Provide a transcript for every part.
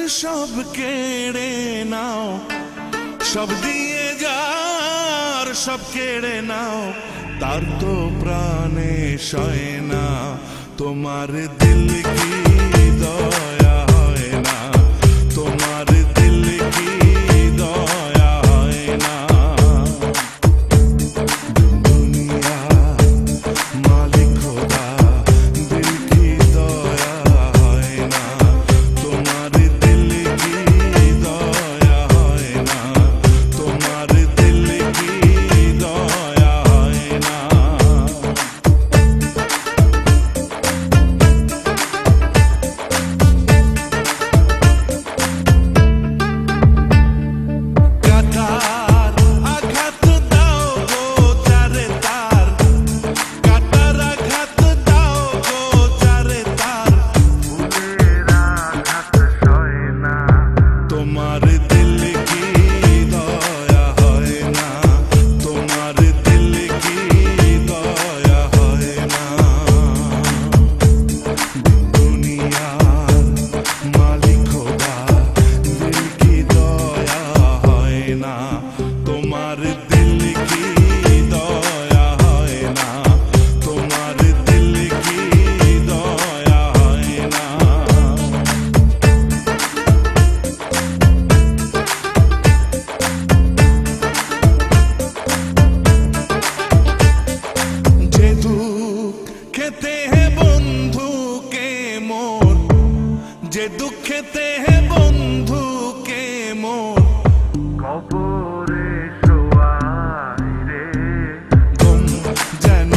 সব কেড়ে নাও, সব দিয়ে যার সব কেড়ে নাও, তার তো প্রাণে সয় না। তোমার দিল কি দয়া হয় না, তোমার দিল কি দয়া হয় না। দুনিয়া মালিক খোদা, দিল কি দয়া হয় না, তোমার দিল কি দয়া হয় না, তোমার দিল কি দয়া হয় না। তোমার দিল কি দয়া হয় না, তোমার দিল কি দয়া হয় না। দুনিয়ার মালিক খোদা, দিল কি দয়া হয় না, তোমার দিল কি দয়া হয় না, তোমার দিল কি দয়া হয় না। খেতে হে বন্ধু কে মোর, যে দুঃখেতে হে বন্ধু কে মোর, কবরে শোয়াই রে ঘুম যেন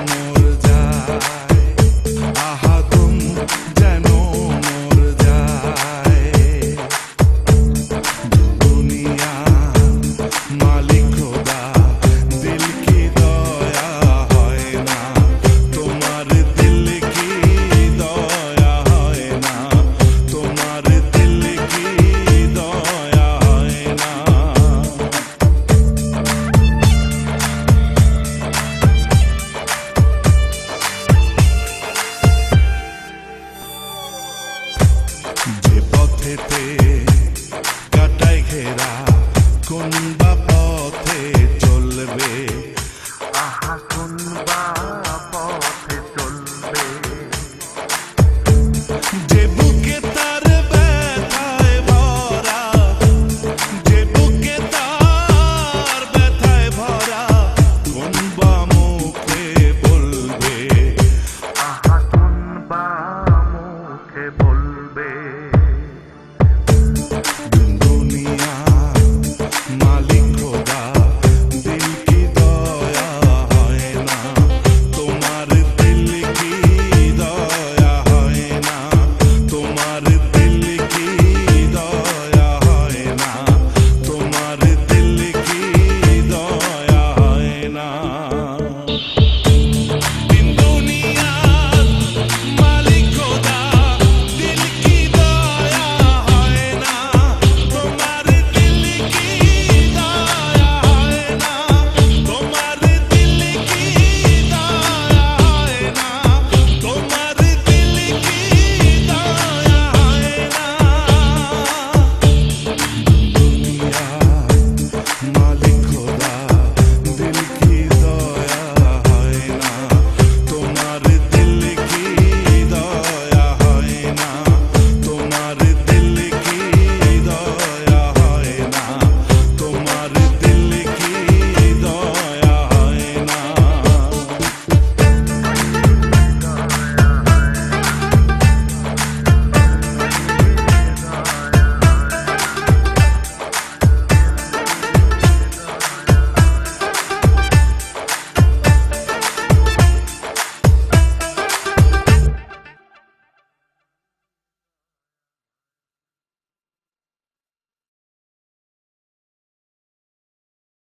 মোর যায়, আহা ঘুম যেন মোর যায়। দুনিয়া মালিক খোদা, দিল কি দয়া হয় না, তোমার দিল কি দয়া হয় না, তোমার দিল কি দয়া হয় না। যে পথেতে কাটায় ঘেরা কোন